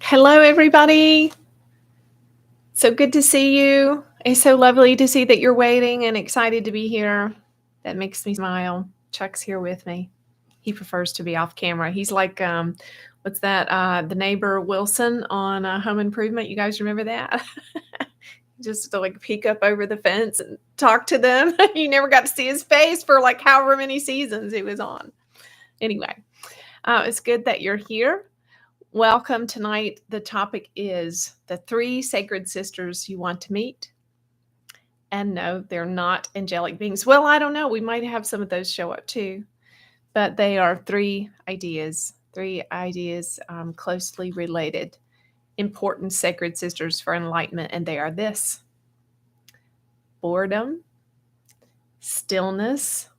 Hello, everybody. So good to see you. It's so lovely to see that you're waiting and excited to be here. That makes me smile. Chuck's here with me. He prefers to be off camera. He's like, what's that? The neighbor Wilson on Home Improvement. You guys remember that? Just to like peek up over the fence and talk to them. You never got to see his face for like however many seasons he was on. Anyway, it's good that you're here. Welcome tonight. The topic is the 3 sacred sisters you want to meet. And no, they're not angelic beings. Well, I don't know. We might have some of those show up too. But they are 3 ideas, closely related, important sacred sisters for enlightenment. And they are this: boredom, stillness,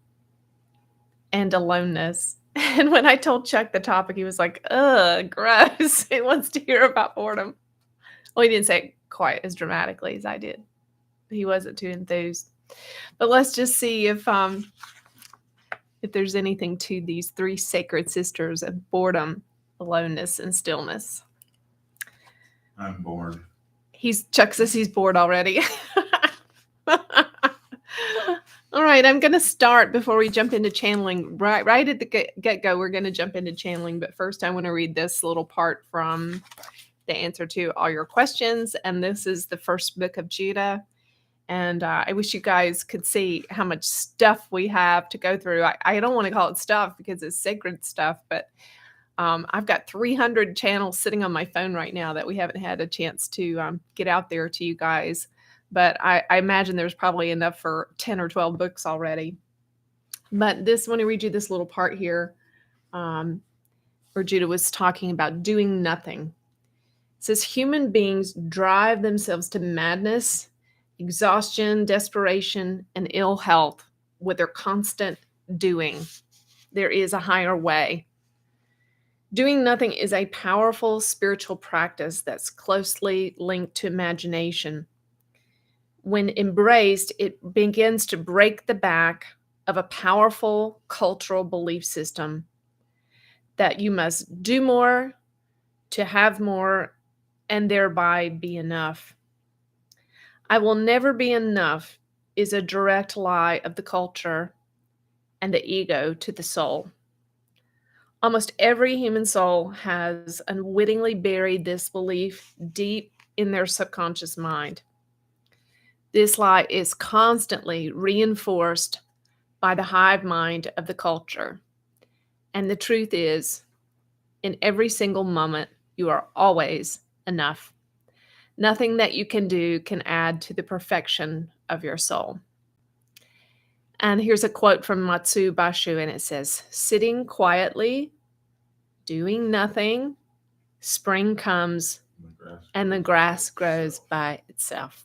and aloneness. And when I told Chuck the topic, he was like, ugh, gross. He wants to hear about boredom. Well, he didn't say it quite as dramatically as I did. He wasn't too enthused. But let's just see if there's anything to these 3 sacred sisters of boredom, aloneness, and stillness. I'm bored. Chuck says he's bored already. All right, I'm going to start before we jump into channeling. Right at the get-go, we're going to jump into channeling. But first, I want to read this little part from the answer to all your questions. And this is the first book of Judah. And I wish you guys could see how much stuff we have to go through. I don't want to call it stuff because it's sacred stuff. But I've got 300 channels sitting on my phone right now that we haven't had a chance to get out there to you guys. But I imagine there's probably enough for 10 or 12 books already. But I want to read you this little part here where Judah was talking about doing nothing. It says, human beings drive themselves to madness, exhaustion, desperation, and ill health with their constant doing. There is a higher way. Doing nothing is a powerful spiritual practice that's closely linked to imagination. When embraced, it begins to break the back of a powerful cultural belief system that you must do more to have more and thereby be enough. I will never be enough is a direct lie of the culture and the ego to the soul. Almost every human soul has unwittingly buried this belief deep in their subconscious mind. This lie is constantly reinforced by the hive mind of the culture. And the truth is, in every single moment, you are always enough. Nothing that you can do can add to the perfection of your soul. And here's a quote from Matsu Basho, and it says, sitting quietly, doing nothing, spring comes, and the grass grows by itself.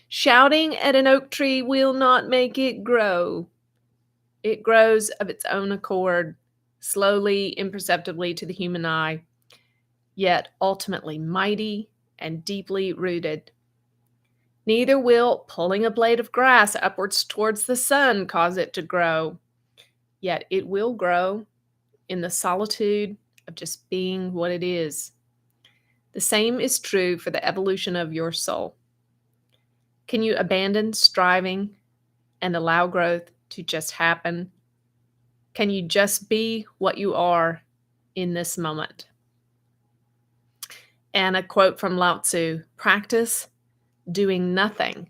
Shouting at an oak tree will not make it grow. It grows of its own accord, slowly, imperceptibly to the human eye, yet ultimately mighty and deeply rooted. Neither will pulling a blade of grass upwards towards the sun cause it to grow, yet it will grow in the solitude of just being what it is. The same is true for the evolution of your soul. Can you abandon striving and allow growth to just happen? Can you just be what you are in this moment? And a quote from Lao Tzu, practice doing nothing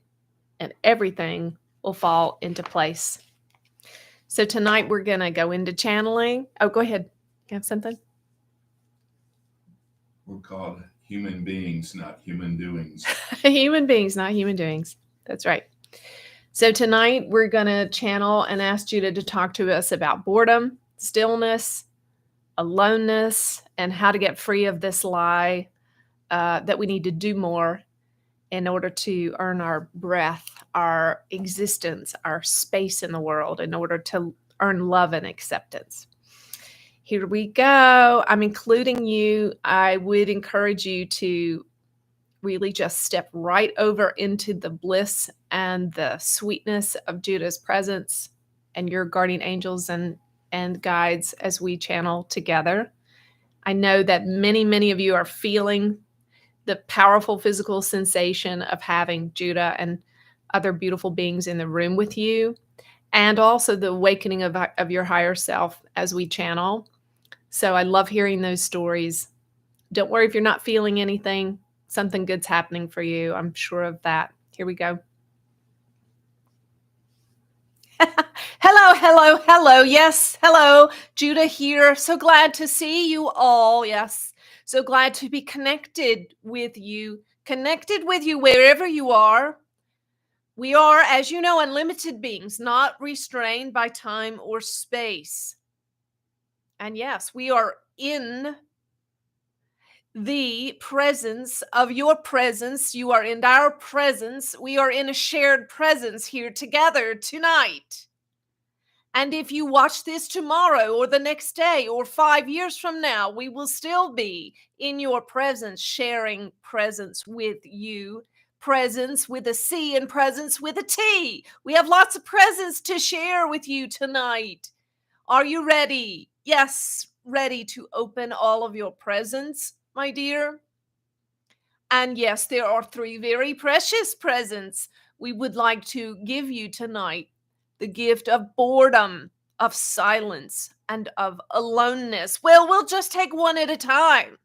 and everything will fall into place. So tonight we're going to go into channeling. Oh, go ahead. You have something? We're called human beings, not human doings. Human beings, not human doings. That's right. So tonight we're going to channel and ask Judah to talk to us about boredom, stillness, aloneness, and how to get free of this lie that we need to do more in order to earn our breath, our existence, our space in the world, in order to earn love and acceptance. Here we go. I'm including you. I would encourage you to really just step right over into the bliss and the sweetness of Judah's presence and your guardian angels and guides as we channel together. I know that many of you are feeling the powerful physical sensation of having Judah and other beautiful beings in the room with you, and also the awakening of your higher self as we channel. So I love hearing those stories. Don't worry if you're not feeling anything. Something good's happening for you. I'm sure of that. Here we go. Hello. Yes, hello. Judah here. So glad to see you all. Yes. So glad to be connected with you wherever you are. We are, as you know, unlimited beings, not restrained by time or space. And yes, we are in the presence of your presence. You are in our presence. We are in a shared presence here together tonight. And if you watch this tomorrow or the next day or 5 years from now, we will still be in your presence, sharing presence with you. Presence with a C and presence with a T. We have lots of presents to share with you tonight. Are you ready? Yes, ready to open all of your presents, my dear? And yes, there are 3 very precious presents we would like to give you tonight. The gift of boredom, of silence, and of aloneness. Well, we'll just take one at a time.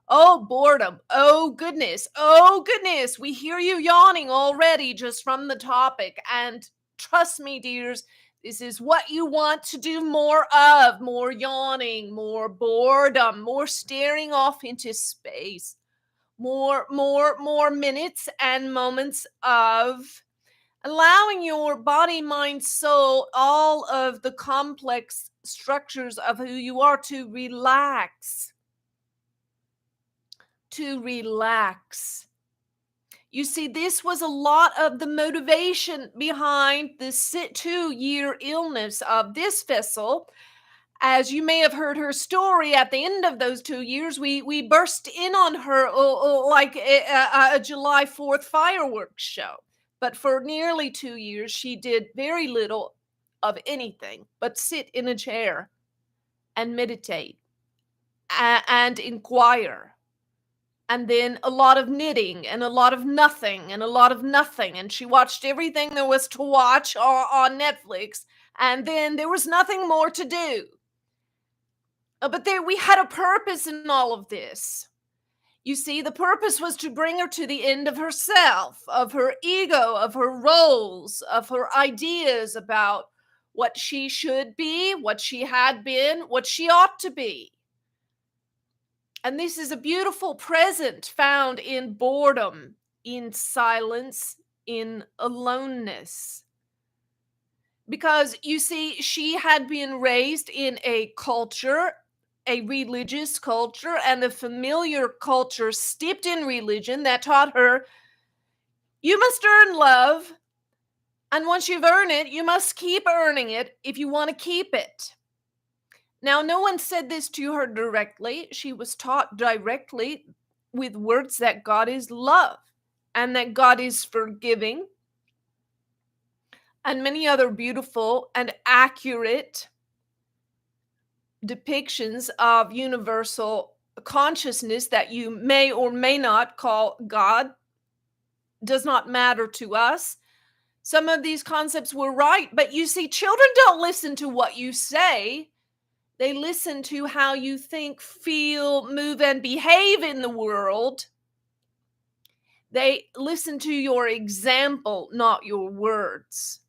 Oh, boredom. Oh, goodness. Oh, goodness. We hear you yawning already just from the topic. And trust me, dears, this is what you want to do more of. More yawning, more boredom, more staring off into space. More minutes and moments of allowing your body, mind, soul, all of the complex structures of who you are to relax. To relax. You see, this was a lot of the motivation behind this 2-year illness of this vessel. As you may have heard her story, at the end of those 2 years, we burst in on her like a July 4th fireworks show. But for nearly 2 years, she did very little of anything but sit in a chair and meditate and inquire. And then a lot of knitting and a lot of nothing and a lot of nothing. And she watched everything there was to watch on Netflix. And then there was nothing more to do. But there, we had a purpose in all of this. You see, the purpose was to bring her to the end of herself, of her ego, of her roles, of her ideas about what she should be, what she had been, what she ought to be. And this is a beautiful present found in boredom, in silence, in aloneness. Because you see, she had been raised in a culture, a religious culture, and a familiar culture steeped in religion that taught her, you must earn love. And once you've earned it, you must keep earning it if you want to keep it. Now, no one said this to her directly. She was taught directly with words that God is love and that God is forgiving and many other beautiful and accurate depictions of universal consciousness that you may or may not call God. Does not matter to us. Some of these concepts were right, but you see, children don't listen to what you say. They listen to how you think, feel, move, and behave in the world. They listen to your example, not your words.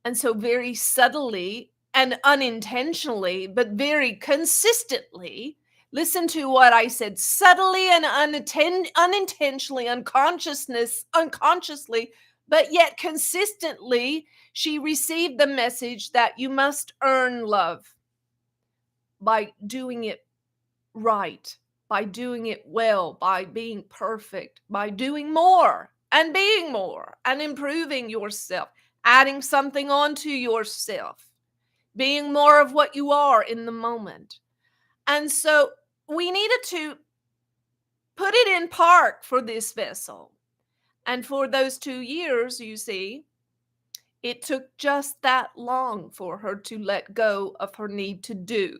And so very subtly and unintentionally, but very consistently, listen to what I said, subtly and unintentionally, unconsciously, but yet consistently, she received the message that you must earn love by doing it right, by doing it well, by being perfect, by doing more and being more and improving yourself, adding something onto yourself, being more of what you are in the moment. And so we needed to put it in park for this vessel. And for those 2 years, you see, it took just that long for her to let go of her need to do.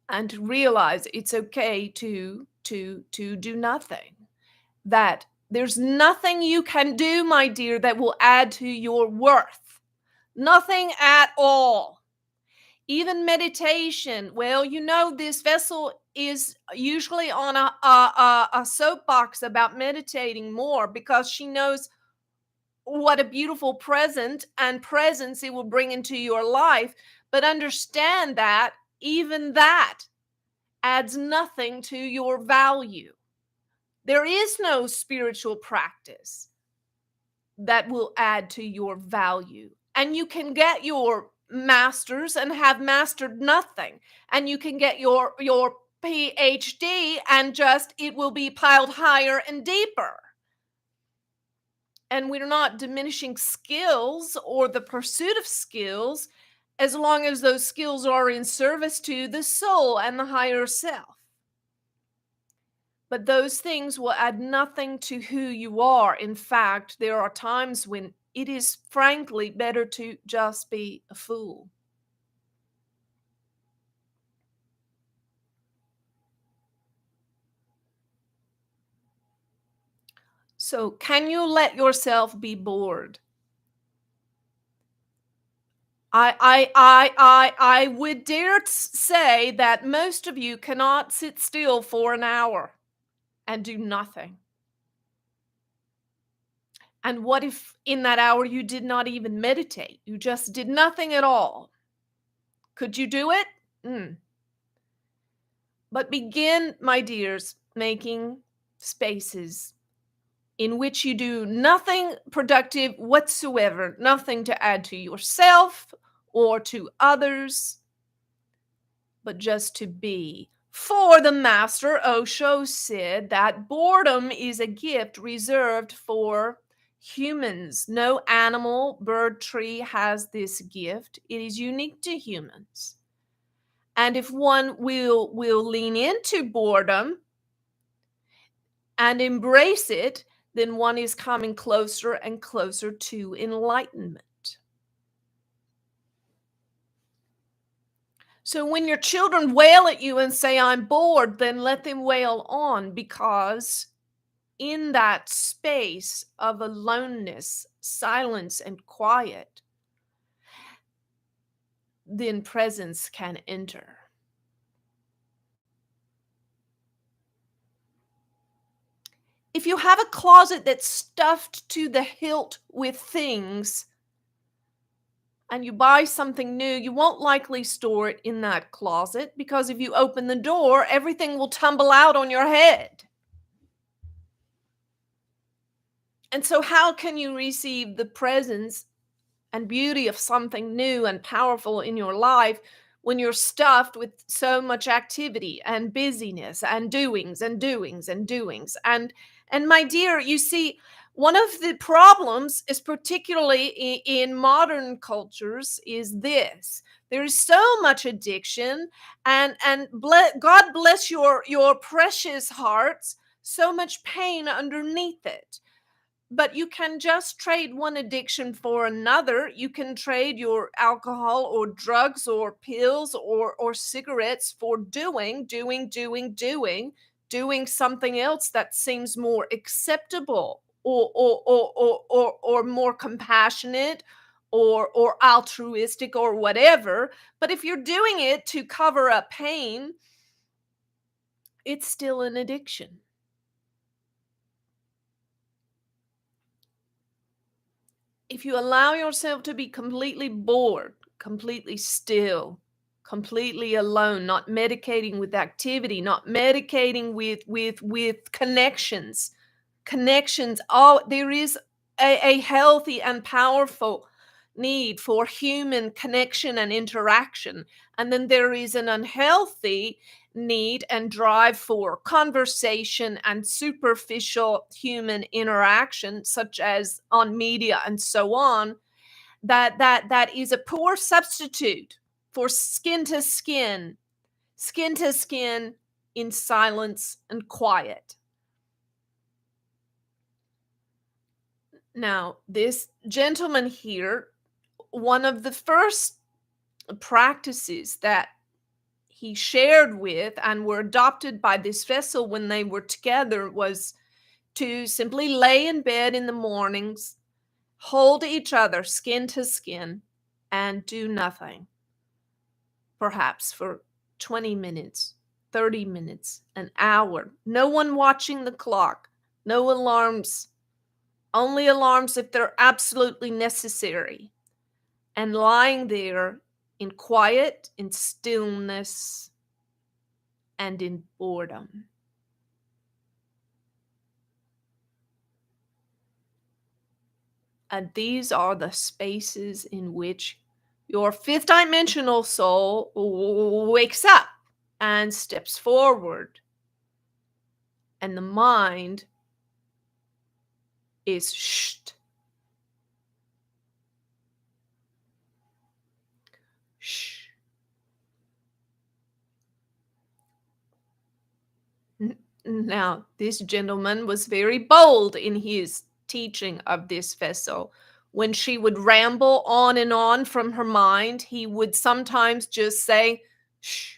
and to realize it's okay to do nothing. That there's nothing you can do, my dear, that will add to your worth. Nothing at all. Even meditation. Well, this vessel is usually on a soapbox about meditating more because she knows what a beautiful presence it will bring into your life. But understand that even that adds nothing to your value. There is no spiritual practice that will add to your value. And you can get your masters and have mastered nothing. And you can get your PhD and just it will be piled higher and deeper. And we're not diminishing skills or the pursuit of skills as long as those skills are in service to the soul and the higher self. But those things will add nothing to who you are. In fact, there are times when it is frankly better to just be a fool. So, can you let yourself be bored? I would dare say that most of you cannot sit still for an hour and do nothing. And what if in that hour you did not even meditate? You just did nothing at all. Could you do it? But begin, my dears, making spaces in which you do nothing productive whatsoever, nothing to add to yourself or to others, but just to be. For the master Osho said that boredom is a gift reserved for humans. No animal, bird, tree has this gift. It is unique to humans. And if one will lean into boredom and embrace it, then one is coming closer and closer to enlightenment. So when your children wail at you and say, I'm bored, then let them wail on, because in that space of aloneness, silence, and quiet, then presence can enter. If you have a closet that's stuffed to the hilt with things, and you buy something new, you won't likely store it in that closet, because if you open the door, everything will tumble out on your head. And so how can you receive the presence and beauty of something new and powerful in your life when you're stuffed with so much activity and busyness and doings and doings and doings? And my dear, you see, one of the problems is particularly in modern cultures is this. There is so much addiction, and God bless your precious hearts, so much pain underneath it. But you can just trade one addiction for another. You can trade your alcohol or drugs or pills or cigarettes for doing something else that seems more acceptable or more compassionate or altruistic or whatever. But if you're doing it to cover up pain, it's still an addiction. If you allow yourself to be completely bored, completely still, completely alone, not medicating with activity, not medicating with connections, there is a healthy and powerful need for human connection and interaction. And then there is an unhealthy need and drive for conversation and superficial human interaction, such as on media and so on, that is a poor substitute for skin to skin in silence and quiet. Now, this gentleman here, one of the first practices that he shared with and were adopted by this vessel when they were together was to simply lay in bed in the mornings, hold each other skin to skin, and do nothing. Perhaps for 20 minutes, 30 minutes, an hour. No one watching the clock, no alarms, only alarms if they're absolutely necessary. And lying there in quiet, in stillness, and in boredom. And these are the spaces in which your fifth dimensional soul wakes up and steps forward. And the mind is shh. Shh. Now, this gentleman was very bold in his teaching of this vessel. When she would ramble on and on from her mind, he would sometimes just say, shh.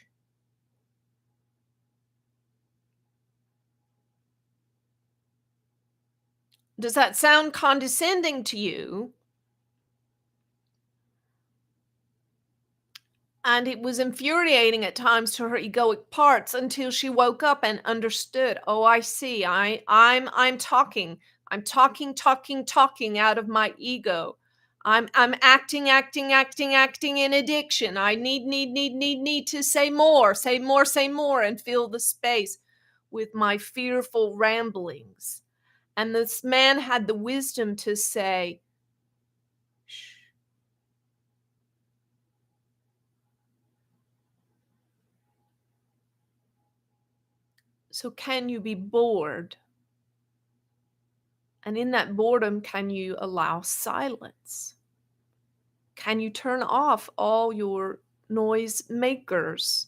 Does that sound condescending to you? And it was infuriating at times to her egoic parts until she woke up and understood. Oh, I see. I'm talking. I'm talking out of my ego. I'm acting in addiction. I need to say more, and fill the space with my fearful ramblings. And this man had the wisdom to say, shh. So can you be bored? And in that boredom, can you allow silence? Can you turn off all your noise makers?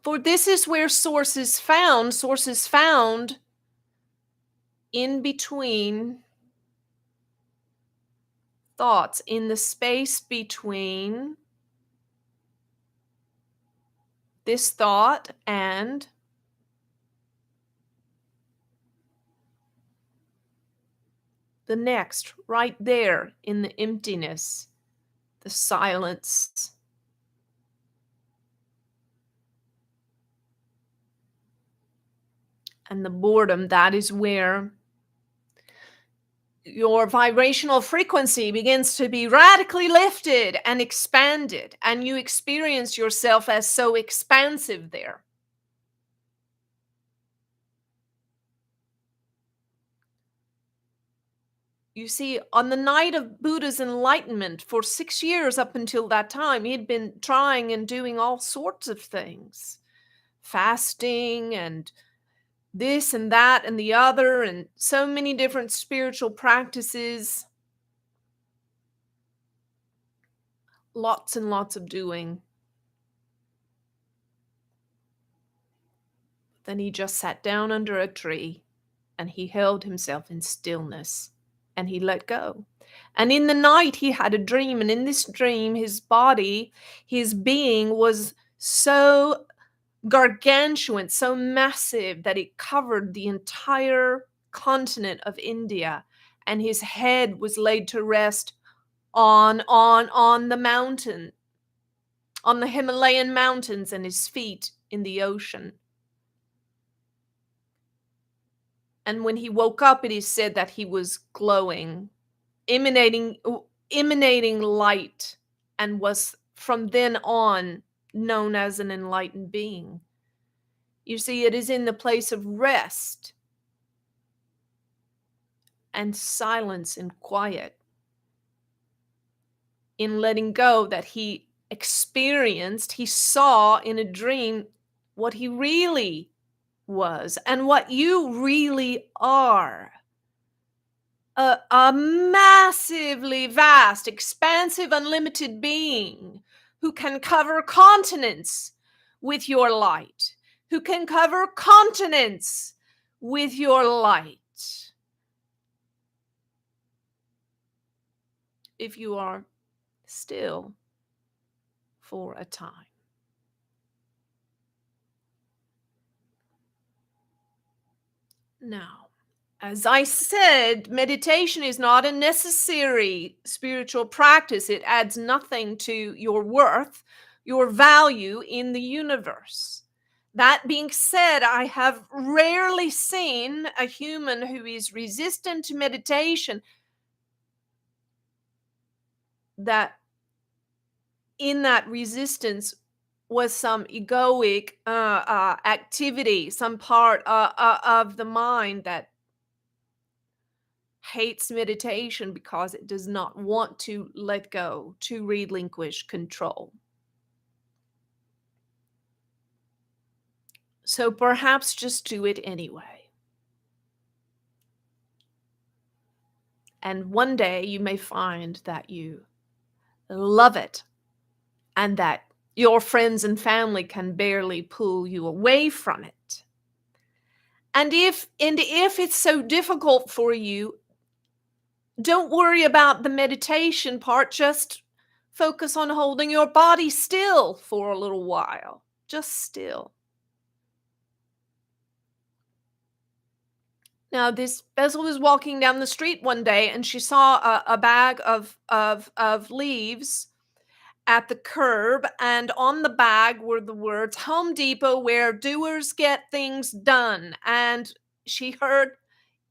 For this is where source is found in between thoughts, in the space between this thought and the next, right there in the emptiness, the silence. And the boredom, that is where your vibrational frequency begins to be radically lifted and expanded, and you experience yourself as so expansive there. You see, on the night of Buddha's enlightenment, for 6 years up until that time, he'd been trying and doing all sorts of things, fasting and this and that and the other, and so many different spiritual practices. Lots and lots of doing. Then he just sat down under a tree and he held himself in stillness and he let go. And in the night he had a dream, and in this dream his body, his being was so gargantuan, so massive that it covered the entire continent of India, and his head was laid to rest on the mountain, on the Himalayan mountains, and his feet in the ocean. And when he woke up, it is said that he was glowing, emanating light, and was from then on known as an enlightened being. You see, it is in the place of rest and silence and quiet, in letting go, that he experienced, he saw in a dream what he really was and what you really are. A massively vast, expansive, unlimited being who can cover continents with your light, who can cover continents with your light. if you are still for a time. Now, as I said, meditation is not a necessary spiritual practice. It adds nothing to your worth, your value in the universe. That being said, I have rarely seen a human who is resistant to meditation that in that resistance was some egoic activity, some part of the mind that hates meditation because it does not want to let go, to relinquish control. So perhaps just do it anyway. And one day you may find that you love it and that your friends and family can barely pull you away from it. And if it's so difficult for you, don't worry about the meditation part. Just focus on holding your body still for a little while. Just still. Now, this Bezel was walking down the street one day and she saw a bag of leaves at the curb, and on the bag were the words Home Depot, where doers get things done. And she heard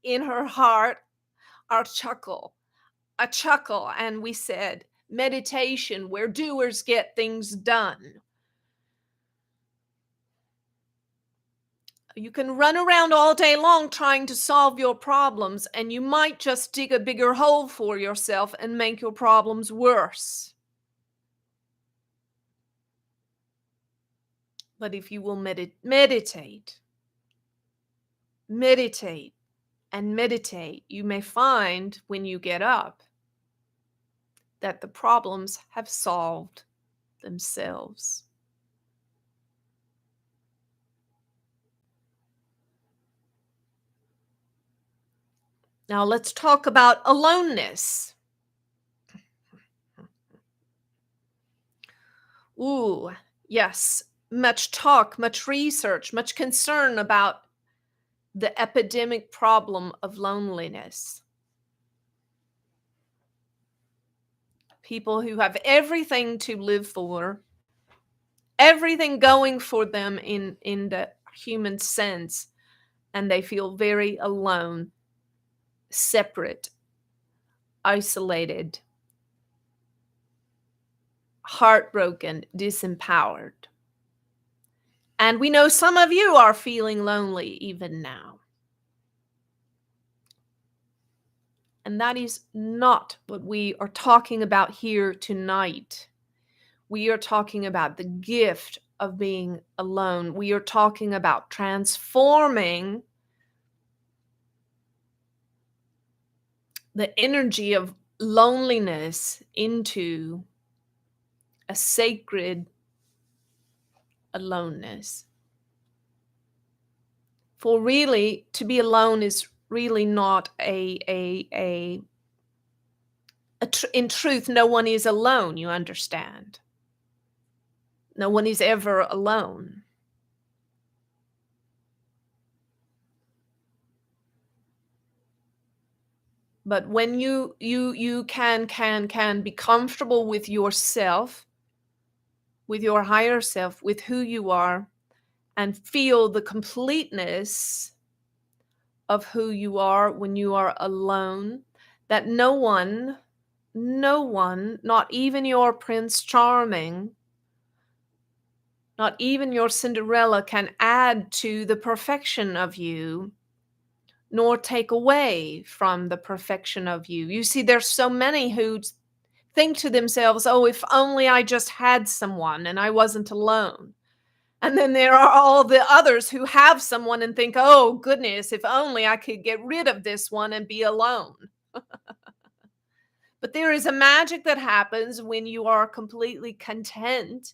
in her heart a chuckle, and we said, meditation, where doers get things done. You can run around all day long trying to solve your problems, and you might just dig a bigger hole for yourself and make your problems worse. But if you will meditate, you may find when you get up that the problems have solved themselves. Now let's talk about aloneness. Ooh, yes, much talk, much research, much concern about the epidemic problem of loneliness. People who have everything to live for, everything going for them in the human sense, and they feel very alone, separate, isolated, heartbroken, disempowered. And we know some of you are feeling lonely even now. And that is not what we are talking about here tonight. We are talking about the gift of being alone. We are talking about transforming the energy of loneliness into a sacred aloneness. For really, to be alone is really not in truth, no one is alone, you understand. No one is ever alone. But when you can be comfortable with yourself, with your higher self, with who you are, and feel the completeness of who you are when you are alone, that no one, not even your Prince Charming, not even your Cinderella, can add to the perfection of you, nor take away from the perfection of you. You see, there's so many who think to themselves, oh, if only I just had someone and I wasn't alone. And then there are all the others who have someone and think, oh, goodness, if only I could get rid of this one and be alone. But there is a magic that happens when you are completely content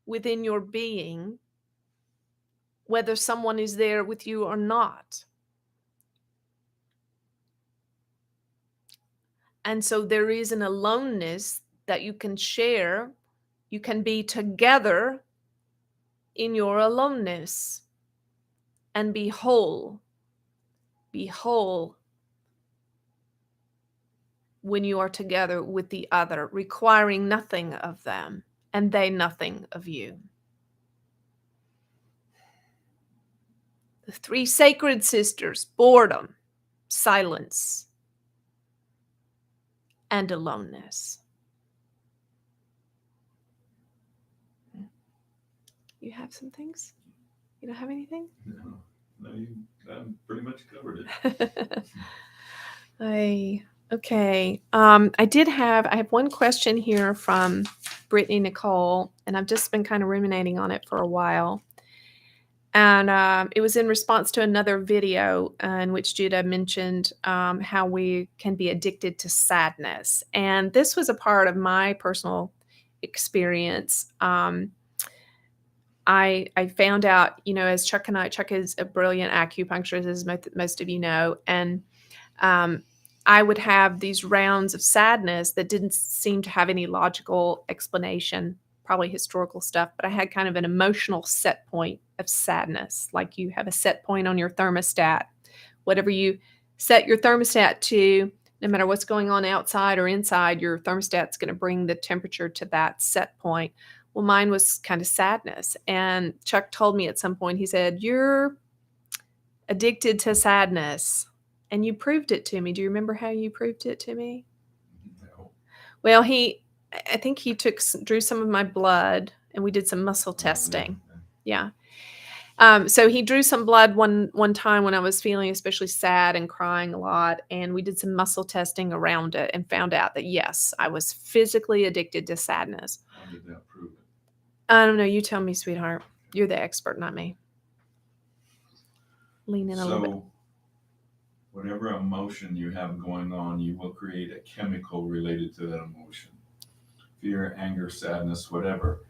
within your being, whether someone is there with you or not. And so there is an aloneness that you can share. You can be together in your aloneness and be whole. Be whole when you are together with the other, requiring nothing of them and they nothing of you. The three sacred sisters: boredom, silence, and aloneness. You have some things? You don't have anything? No, you pretty much covered Okay. it. I have one question here from Brittany Nicole, and I've just been kind of ruminating on it for a while. And it was in response to another video in which Judah mentioned how we can be addicted to sadness. And this was a part of my personal experience. I found out, as Chuck is a brilliant acupuncturist, as most of you know, and I would have these rounds of sadness that didn't seem to have any logical explanation, probably historical stuff, but I had kind of an emotional set point of sadness, like you have a set point on your thermostat. Whatever you set your thermostat to, no matter what's going on outside or inside, your thermostat's going to bring the temperature to that set point. Well, mine was kind of sadness. And Chuck told me at some point, he said, "You're addicted to sadness." And you proved it to me. Do you remember how you proved it to me? No. Well, I think he drew some of my blood, and we did some muscle testing. Yeah. So he drew some blood one time when I was feeling especially sad and crying a lot, and we did some muscle testing around it and found out that, yes, I was physically addicted to sadness. How did that prove it? I don't know. You tell me, sweetheart. You're the expert, not me. Lean in a little bit. So whatever emotion you have going on, you will create a chemical related to that emotion. Fear, anger, sadness, whatever.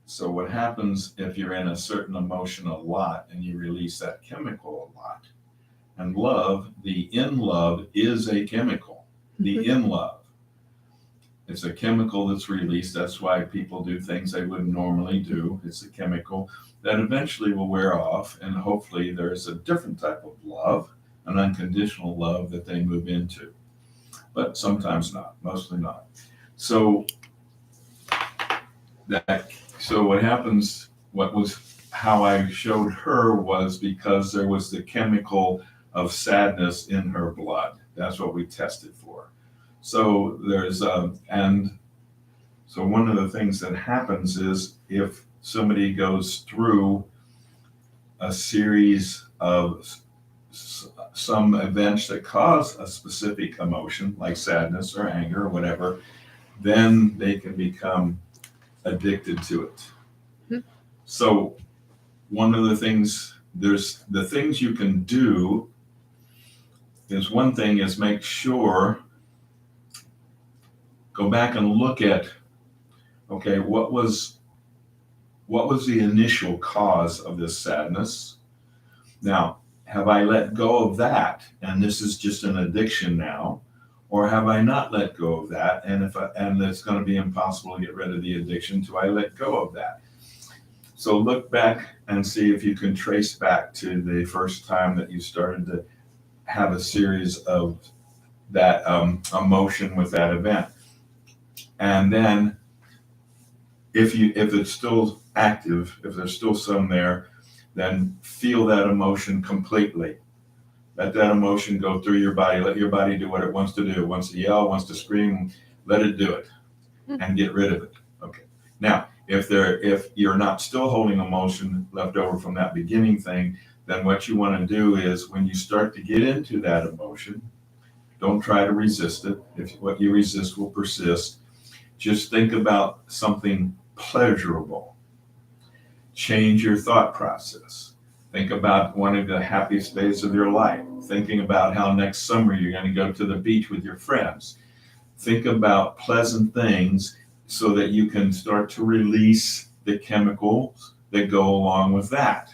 So what happens if you're in a certain emotion a lot and you release that chemical a lot? And love, the in love is a chemical. The in love. It's a chemical that's released. That's why people do things they wouldn't normally do. It's a chemical that eventually will wear off, and hopefully there's a different type of love, an unconditional love that they move into. But sometimes not, mostly not. So what happens, how I showed her was because there was the chemical of sadness in her blood. That's what we tested for. So and so one of the things that happens is if somebody goes through a series of some events that cause a specific emotion, like sadness or anger or whatever, then they can become addicted to it. Mm-hmm. So one of the things, there's the things you can do is, one thing is make sure, go back and look at, okay, what was the initial cause of this sadness? Now, have I let go of that and this is just an addiction now? Or have I not let go of that, and it's going to be impossible to get rid of the addiction till I let go of that? So look back and see if you can trace back to the first time that you started to have a series of that emotion with that event. And then if it's still active, if there's still some there, then feel that emotion completely. Let that emotion go through your body. Let your body do what it wants to do. It wants to yell, wants to scream, let it do it and get rid of it. Okay. Now, if you're not still holding emotion left over from that beginning thing, then what you want to do is, when you start to get into that emotion, don't try to resist it. If what you resist will persist, just think about something pleasurable. Change your thought process. Think about one of the happiest days of your life. Thinking about how next summer you're going to go to the beach with your friends. Think about pleasant things so that you can start to release the chemicals that go along with that.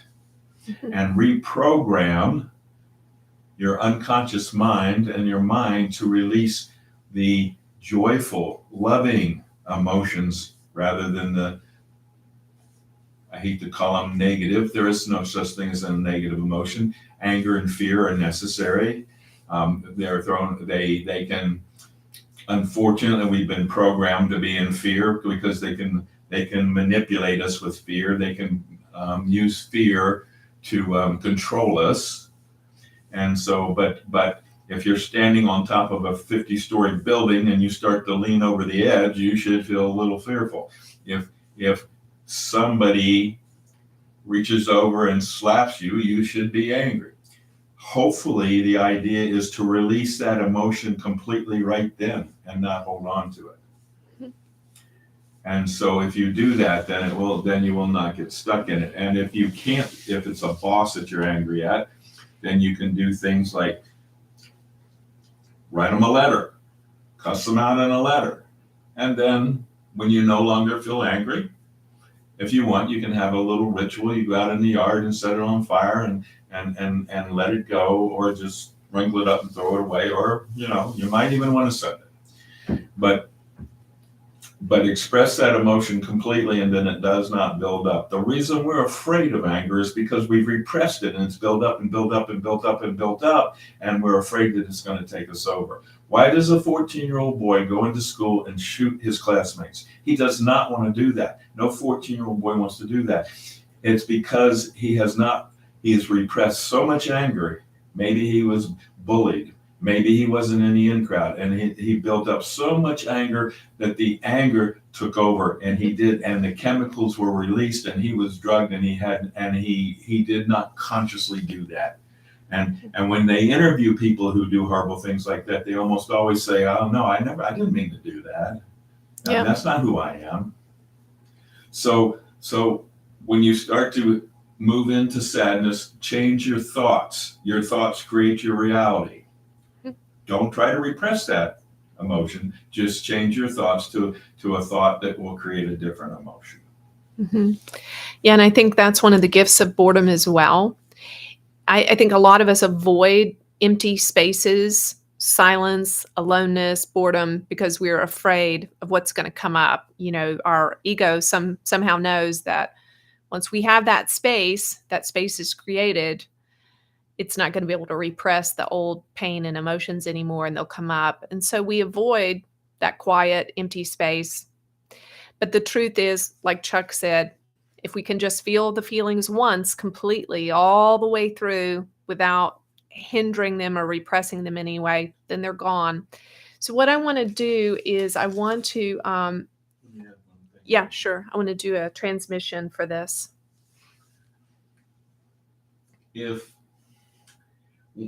And reprogram your unconscious mind and your mind to release the joyful, loving emotions rather than I hate to call them negative. There is no such thing as a negative emotion. Anger and fear are necessary. They can, unfortunately, we've been programmed to be in fear because they can manipulate us with fear. They can use fear to control us. And so, but if you're standing on top of a 50-story building and you start to lean over the edge, you should feel a little fearful. If somebody reaches over and slaps you, you should be angry. Hopefully, the idea is to release that emotion completely right then and not hold on to it. And so if you do that, then you will not get stuck in it. And if you can't, if it's a boss that you're angry at, then you can do things like write them a letter, cuss them out in a letter. And then when you no longer feel angry, if you want, you can have a little ritual. You go out in the yard and set it on fire and let it go, or just wrinkle it up and throw it away, or you might even want to send it. But express that emotion completely, and then it does not build up. The reason we're afraid of anger is because we've repressed it, and it's built up and built up and built up and built up, and we're afraid that it's going to take us over. Why does a 14-year-old boy go into school and shoot his classmates? He does not want to do that. No 14-year-old boy wants to do that. It's because he has repressed so much anger. Maybe he was bullied. Maybe he wasn't in the in crowd, and he built up so much anger that the anger took over, and the chemicals were released, and he was drugged, and he did not consciously do that. And when they interview people who do horrible things like that, they almost always say, "Oh no, I didn't mean to do that. Yeah. That's not who I am." So when you start to move into sadness, change your thoughts. Your thoughts create your reality. Don't try to repress that emotion. Just change your thoughts to a thought that will create a different emotion. Mm-hmm. Yeah, and I think that's one of the gifts of boredom as well. I think a lot of us avoid empty spaces, silence, aloneness, boredom, because we're afraid of what's going to come up. Our ego somehow knows that once we have that space is created, it's not going to be able to repress the old pain and emotions anymore, and they'll come up. And so we avoid that quiet, empty space. But the truth is, like Chuck said, if we can just feel the feelings once completely, all the way through, without hindering them or repressing them anyway, then they're gone. So what I want to do is I want to, yeah, sure. I want to do a transmission for this. If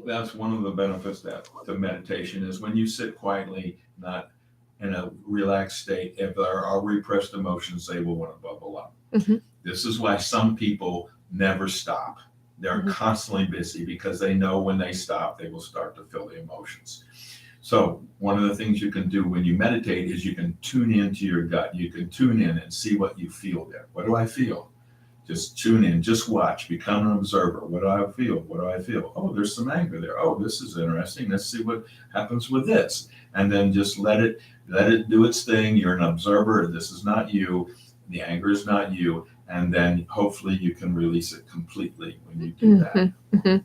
that's one of the benefits to meditation is when you sit quietly, not in a relaxed state, if there are repressed emotions, they will want to bubble up. Mm-hmm. This is why some people never stop. They're constantly busy because they know when they stop, they will start to feel the emotions. So one of the things you can do when you meditate is you can tune into your gut. You can tune in and see what you feel there. What do I feel? Just tune in, just watch, become an observer. What do I feel? What do I feel? Oh, there's some anger there. Oh, this is interesting. Let's see what happens with this. And then just let it do its thing. You're an observer. This is not you. The anger is not you. And then hopefully you can release it completely when you do that. Mm-hmm.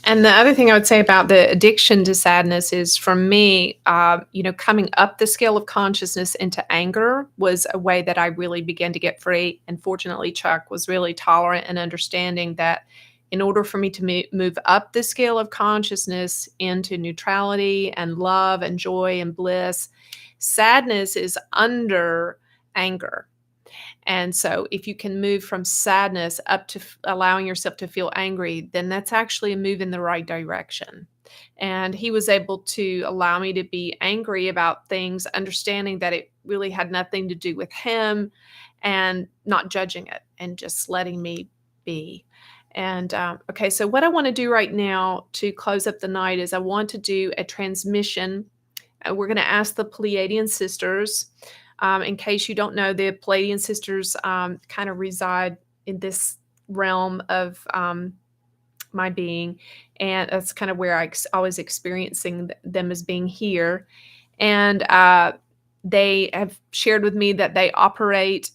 And the other thing I would say about the addiction to sadness is, for me, coming up the scale of consciousness into anger was a way that I really began to get free. And fortunately, Chuck was really tolerant and understanding that in order for me to move up the scale of consciousness into neutrality and love and joy and bliss, sadness is under anger. And so if you can move from sadness up to allowing yourself to feel angry, then that's actually a move in the right direction. And he was able to allow me to be angry about things, understanding that it really had nothing to do with him, and not judging it and just letting me be. And okay, so what I want to do right now to close up the night is I want to do a transmission. We're going to ask the Pleiadian sisters. In case you don't know, the Pleiadian sisters kind of reside in this realm of my being, and that's kind of where I always experiencing them as being here. And they have shared with me that they operate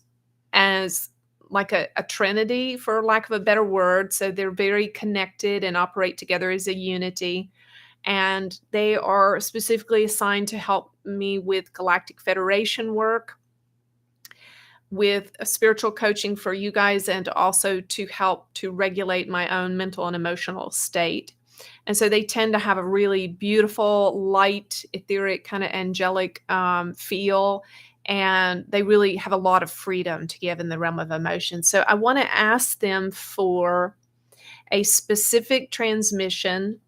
as like a trinity, for lack of a better word. So they're very connected and operate together as a unity. And they are specifically assigned to help me with Galactic Federation work, with a spiritual coaching for you guys, and also to help to regulate my own mental and emotional state. And so they tend to have a really beautiful, light, etheric, kind of angelic feel. And they really have a lot of freedom to give in the realm of emotion. So I want to ask them for a specific transmission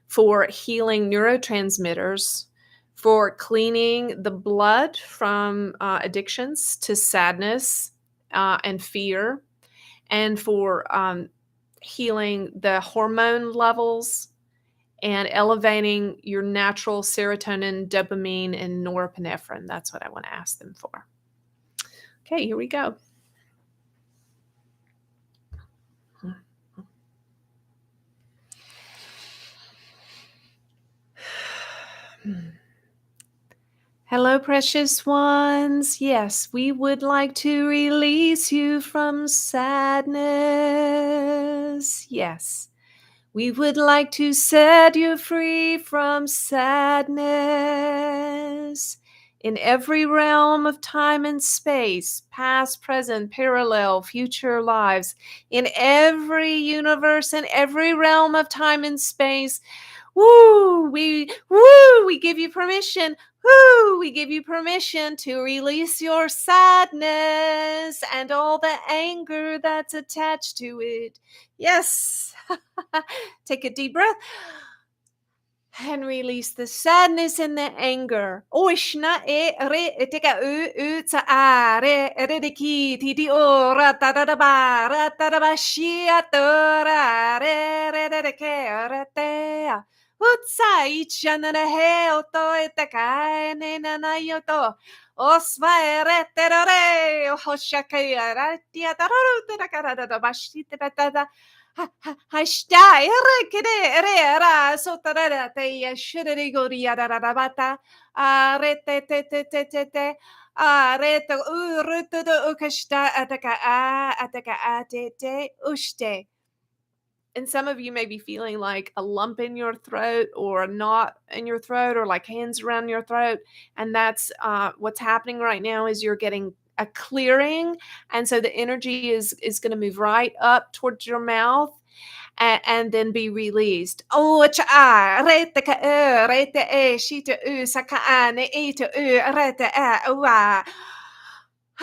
for healing neurotransmitters, for cleaning the blood from addictions to sadness and fear, and for healing the hormone levels and elevating your natural serotonin, dopamine, and norepinephrine. That's what I want to ask them for. Okay, here we go. Hello, precious ones. Yes, we would like to release you from sadness. Yes, we would like to set you free from sadness. In every realm of time and space, past, present, parallel, future lives, in every universe and every realm of time and space, we give you permission. We give you permission to release your sadness and all the anger that's attached to it. Yes. Take a deep breath and release the sadness and the anger. Oishna e re eteka u ta a re de ki ti di o ra ta da ba ra ta da ba shi a to ra re de ke ra te. Utsa ichana na he o to eteka ne na yo to. Osva re te re o hoshaka ra ti a ta ro te ka da ba shi te da. Hashta ere era sotarara te shirigoria da bata arete te arete urute do ukashta ataka atete ushte. And some of you may be feeling like a lump in your throat or a knot in your throat or like hands around your throat. And that's what's happening right now is you're getting a clearing. And so the energy is going to move right up towards your mouth and then be released. Oh, cha rete ka rete shita saka ne ito rete wa.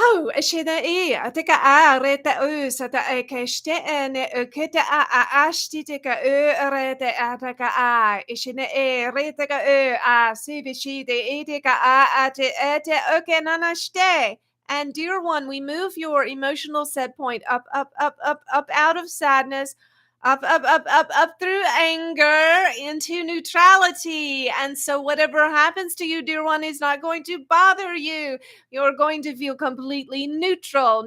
Oh, shida ateka rete sata keshte ne keta ashtite ka rete ataka ishine rete ka sivishide eteka ate okay nanashte. And dear one, we move your emotional set point up out of sadness, up through anger into neutrality. And so whatever happens to you, dear one, is not going to bother you. You're going to feel completely neutral.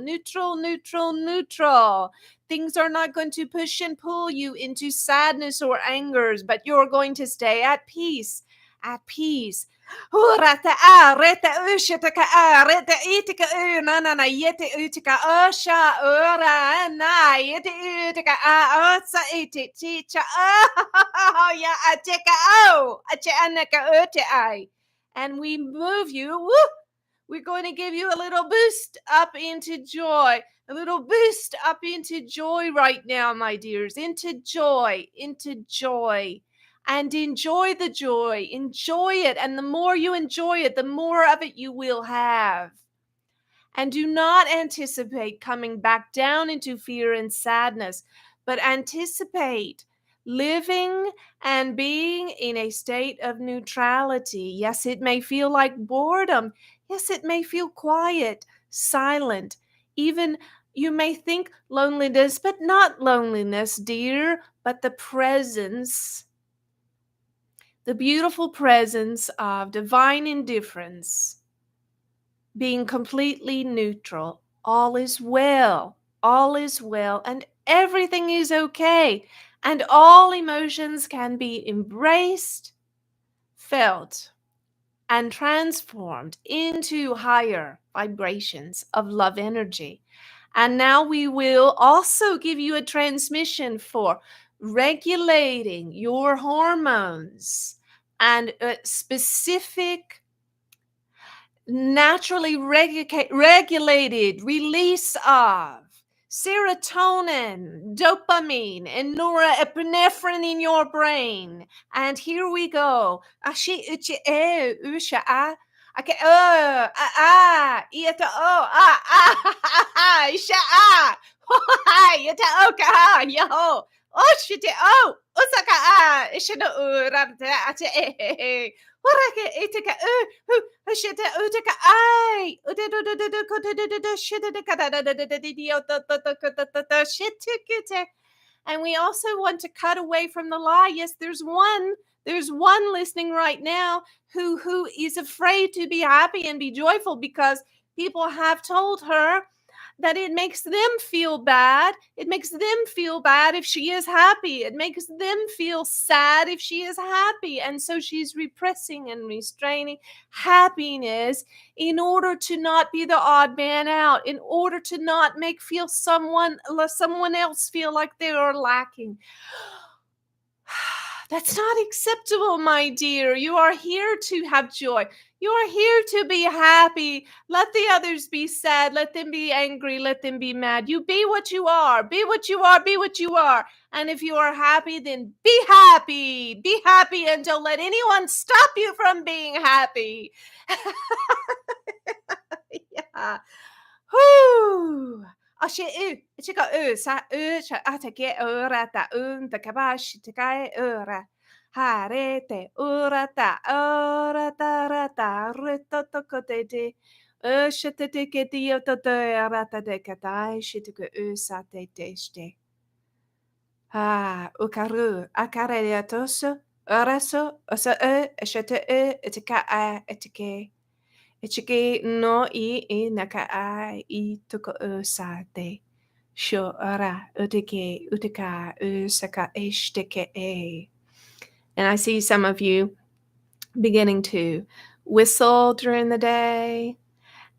Things are not going to push and pull you into sadness or angers, but you're going to stay at peace. At peace. Rata reta ushataka reta itika na yete utika osha ora na yete utika osa iti chicha ya ateka ache anaka ute ai. And we move you. We're going to give you a little boost up into joy. A little boost up into joy right now, my dears. Into joy. And enjoy the joy. Enjoy it. And the more you enjoy it, the more of it you will have. And do not anticipate coming back down into fear and sadness, but anticipate living and being in a state of neutrality. Yes, it may feel like boredom. Yes, it may feel quiet, silent. Even you may think loneliness, but not loneliness, dear, but the presence. The beautiful presence of divine indifference, being completely neutral. All is well, and everything is okay, and all emotions can be embraced, felt, and transformed into higher vibrations of love energy. And now we will also give you a transmission for regulating your hormones and specific naturally regulated release of serotonin, dopamine, and norepinephrine in your brain. And here we go. And we also want to cut away from the lie. Yes, there's one listening right now who is afraid to be happy and be joyful because people have told her that it makes them feel bad. It makes them feel bad if she is happy. It makes them feel sad if she is happy. And so she's repressing and restraining happiness in order to not be the odd man out, in order to not make someone else feel like they are lacking. That's not acceptable, my dear. You are here to have joy. You are here to be happy. Let the others be sad. Let them be angry. Let them be mad. You be what you are. Be what you are. Be what you are. And if you are happy, then be happy. Be happy and don't let anyone stop you from being happy. Yeah. Whew. Harete urata urata rata ritotokotete rata de katai shituku usate teste. Ukaru akareatoso oraso osa shete etika etike. Ichike no I naka I tuko usate. Sho ara utike utika usaka eshteke e. And I see some of you beginning to whistle during the day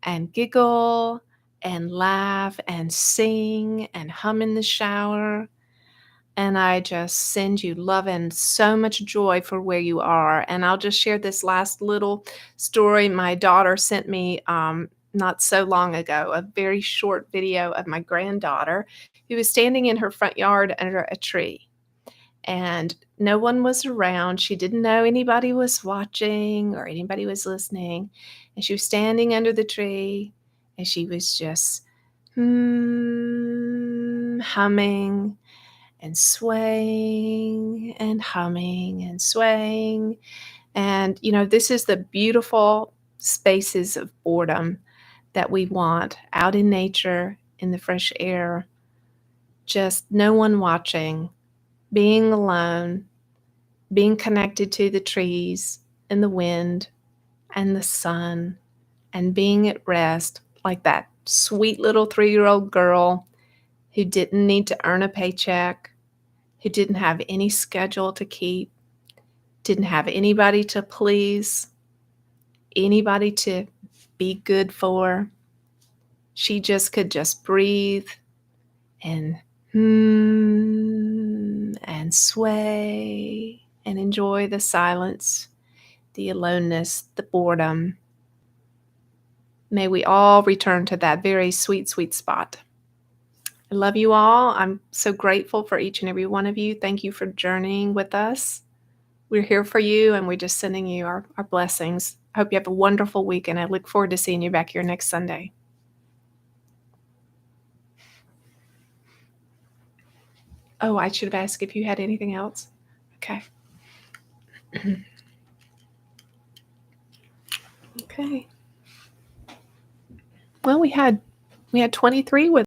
and giggle and laugh and sing and hum in the shower. And I just send you love and so much joy for where you are. And I'll just share this last little story my daughter sent me not so long ago, a very short video of my granddaughter who was standing in her front yard under a tree. And no one was around. She didn't know anybody was watching or anybody was listening. And she was standing under the tree and she was just humming and swaying and humming and swaying. And, this is the beautiful spaces of boredom that we want out in nature, in the fresh air, just no one watching, being alone, being connected to the trees and the wind and the sun, and being at rest like that sweet little 3-year-old girl who didn't need to earn a paycheck, who didn't have any schedule to keep, didn't have anybody to please, anybody to be good for. She just could just breathe and and sway and enjoy the silence, the aloneness, the boredom. May we all return to that very sweet, sweet spot. I love you all. I'm so grateful for each and every one of you. Thank you for journeying with us. We're here for you, and we're just sending you our blessings. I hope you have a wonderful week, and I look forward to seeing you back here next Sunday. Oh, I should have asked if you had anything else. Okay. Okay. Well, we had 23 with